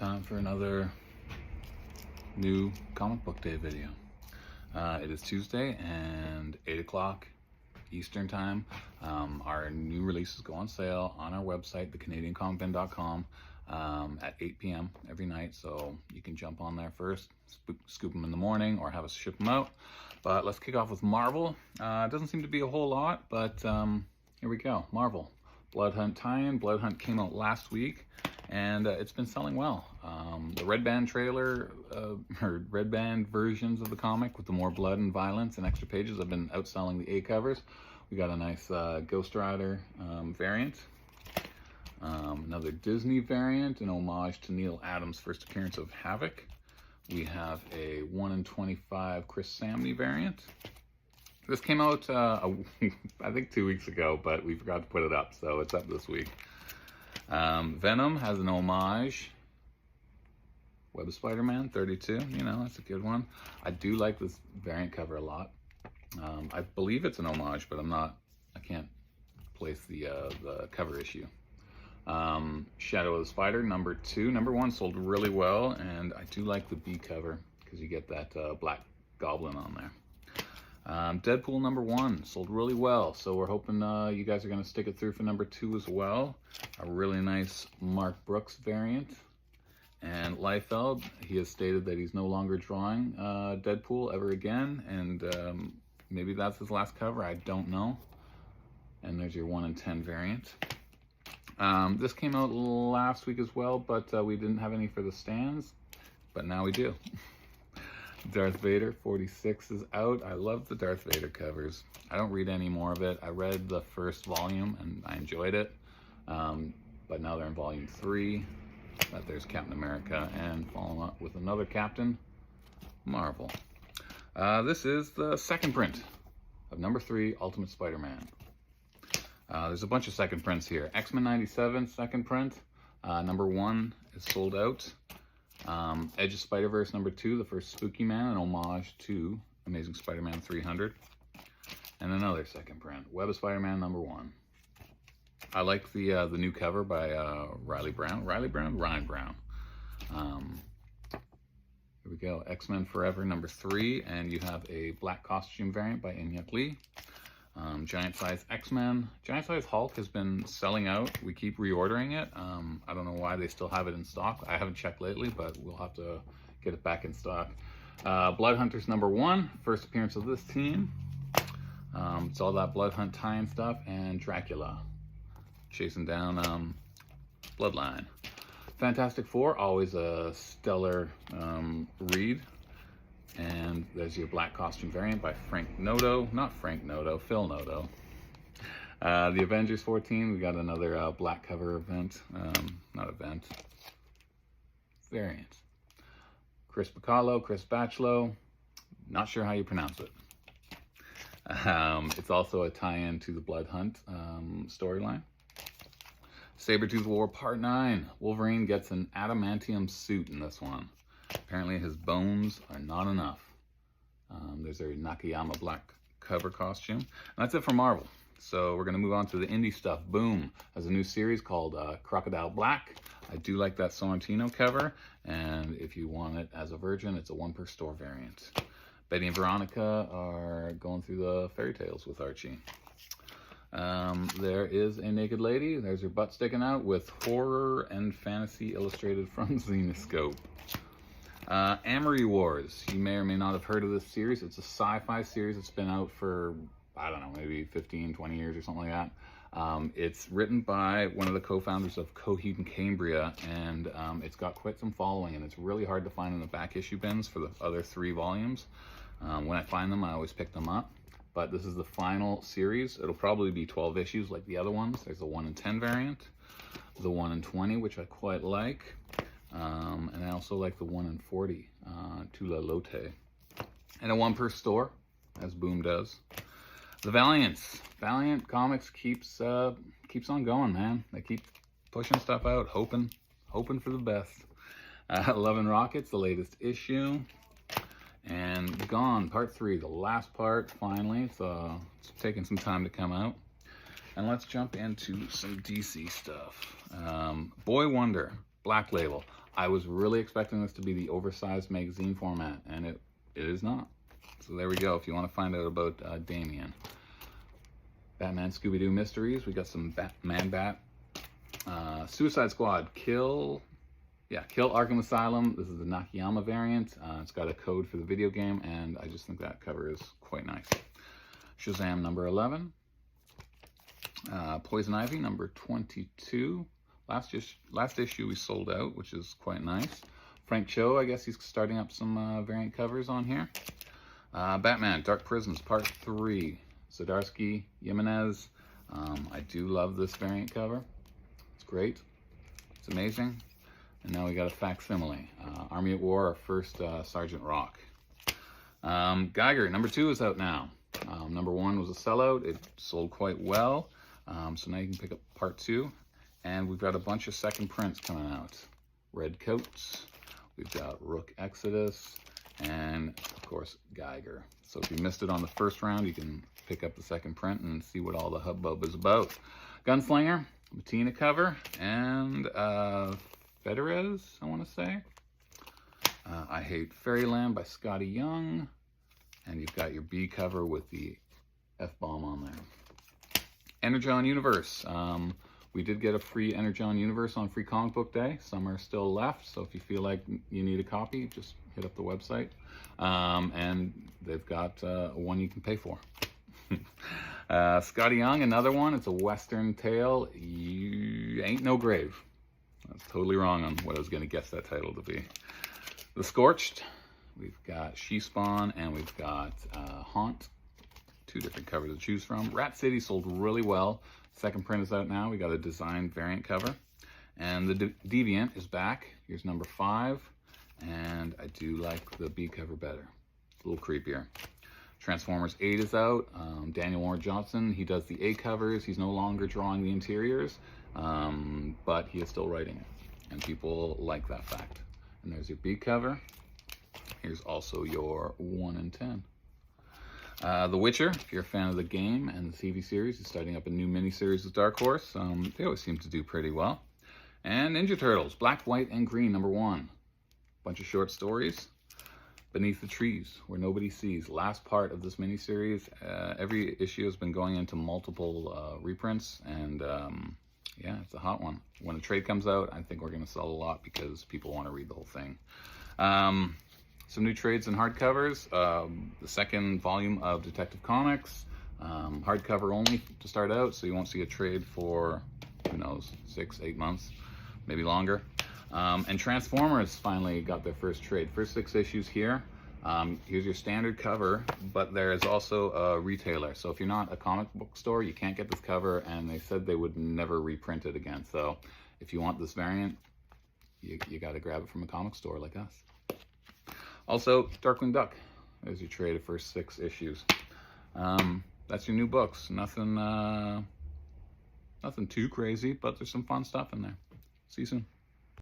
time for another new comic book day video. It is Tuesday and 8 o'clock Eastern time. Our new releases go on sale on our website, thecanadiancomicbin.com, at 8 p.m. every night. So you can jump on there first, scoop them in the morning, or have us ship them out. But let's kick off with Marvel. It doesn't seem to be a whole lot, but here we go. Marvel Blood Hunt tie-in. Blood Hunt came out last week, and it's been selling well. The Red Band trailer, or Red Band versions of the comic with the more blood and violence and extra pages have been outselling the A covers. We got a nice Ghost Rider variant, another Disney variant, an homage to Neil Adams' first appearance of Havoc. We have a 1 in 25 Chris Samnee variant. This came out, I think 2 weeks ago, but we forgot to put it up, so it's up this week. Venom has an homage. Web of Spider-Man 32, you know, that's a good one. I do like this variant cover a lot. I believe it's an homage, but I can't place the cover issue. Shadow of the Spider, number 2. Number 1 sold really well, and I do like the B cover because you get that Black Goblin on there. Deadpool number 1 sold really well, so we're hoping you guys are going to stick it through for number 2 as well. A really nice Mark Brooks variant. And Liefeld, he has stated that he's no longer drawing Deadpool ever again, and maybe that's his last cover, I don't know. And there's your 1 in 10 variant. This came out last week as well, but we didn't have any for the stands, but now we do. Darth Vader 46 is out. I love the Darth Vader covers. I don't read any more of it. I read the first volume and I enjoyed it, but now they're in volume 3. But there's Captain America and following up with another Captain Marvel. This is the second print of number 3 Ultimate Spider-Man. There's a bunch of second prints here. X-Men 97 second print. Number 1 is sold out. Edge of Spider-Verse number 2, the first Spooky Man, an homage to Amazing Spider-Man 300. And another second print, Web of Spider-Man number 1. I like the new cover by Ryan Brown. Here we go, X-Men Forever number 3, and you have a black costume variant by Inhyuk Lee. Giant size X-Men. Giant size Hulk has been selling out. We keep reordering it. I don't know why they still have it in stock. I haven't checked lately, but we'll have to get it back in stock. Blood Hunters number 1, first appearance of this team. It's all that Blood Hunt tie-in stuff, and Dracula chasing down Bloodline. Fantastic Four, always a stellar read. And there's your black costume variant by Frank Noto. Not Frank Noto, Phil Noto. The Avengers 14, we got another black cover event. Variant. Chris Bacalo, Chris Bachalo. Not sure how you pronounce it. It's also a tie-in to the Blood Hunt storyline. Sabretooth War Part 9. Wolverine gets an adamantium suit in this one. Apparently his bones are not enough. There's a Nakayama black cover costume. And that's it for Marvel. So we're going to move on to the indie stuff. Boom has a new series called Crocodile Black. I do like that Sorrentino cover. And if you want it as a virgin, it's a 1 per store variant. Betty and Veronica are going through the fairy tales with Archie. There is a naked lady. There's her butt sticking out with horror and fantasy illustrated from Zenescope. Amory Wars. You may or may not have heard of this series. It's a sci-fi series. It's been out for, I don't know, maybe 15, 20 years or something like that. It's written by one of the co-founders of Coheed and Cambria, and it's got quite some following, and it's really hard to find in the back issue bins for the other 3 volumes. When I find them, I always pick them up. But this is the final series. It'll probably be 12 issues like the other ones. There's a 1 in 10 variant, the 1 in 20, which I quite like. And I also like the 1 in 40, Tula Lote. And a 1 per store, as Boom does. The Valiants. Valiant Comics keeps on going, man. They keep pushing stuff out, hoping for the best. Love and Rockets, the latest issue. And Gone, Part 3, the last part, finally. It's taking some time to come out. And let's jump into some DC stuff. Boy Wonder, Black Label. I was really expecting this to be the oversized magazine format, and it is not. So there we go, if you want to find out about Damian. Batman Scooby-Doo Mysteries, we got some Man-Bat. Suicide Squad, Kill Arkham Asylum. This is the Nakayama variant. It's got a code for the video game, and I just think that cover is quite nice. Shazam number 11. Poison Ivy number 22. Last issue we sold out, which is quite nice. Frank Cho, I guess he's starting up some variant covers on here. Batman Dark Prisons Part 3. Zdarsky Jimenez. I do love this variant cover. It's great. It's amazing. And now we got a facsimile. Army at War, our first Sergeant Rock. Geiger, number 2 is out now. Number 1 was a sellout. It sold quite well. So now you can pick up part 2. And we've got a bunch of second prints coming out. Red Coats. We've got Rook Exodus. And, of course, Geiger. So if you missed it on the first round, you can pick up the second print and see what all the hubbub is about. Gunslinger, Matina cover, and Federez, I want to say. I Hate Fairyland by Scotty Young. And you've got your B cover with the F-bomb on there. Energon Universe. We did get a free Energon Universe on Free Comic Book Day. Some are still left, so if you feel like you need a copy, just hit up the website. And they've got one you can pay for. Scotty Young, another one. It's a Western tale. You Ain't No Grave. That's totally wrong on what I was going to guess that title to be. The Scorched. We've got She-Spawn, and we've got Haunt. 2 different covers to choose from. Rat City sold really well. Second print is out now. We got a designed variant cover. And the Deviant is back. Here's number 5. And I do like the B cover better. It's a little creepier. Transformers 8 is out. Daniel Warren Johnson, he does the A covers. He's no longer drawing the interiors, but he is still writing it. And people like that fact. And there's your B cover. Here's also your 1 in 10. The Witcher, if you're a fan of the game and the TV series, is starting up a new miniseries with Dark Horse. They always seem to do pretty well. And Ninja Turtles, Black, White, and Green, number 1. Bunch of short stories. Beneath the Trees, Where Nobody Sees. Last part of this miniseries. Every issue has been going into multiple reprints, and yeah, it's a hot one. When a trade comes out, I think we're going to sell a lot because people want to read the whole thing. Some new trades and hardcovers. The second volume of Detective Comics. Hardcover only to start out, so you won't see a trade for, who knows, 6-8 months, maybe longer. And Transformers finally got their first trade. First 6 issues here. Here's your standard cover, but there is also a retailer. So if you're not a comic book store, you can't get this cover, and they said they would never reprint it again. So if you want this variant, you got to grab it from a comic store like us. Also, Darkwing Duck. There's your trade of first 6 issues. That's your new books. Nothing too crazy, but there's some fun stuff in there. See you soon.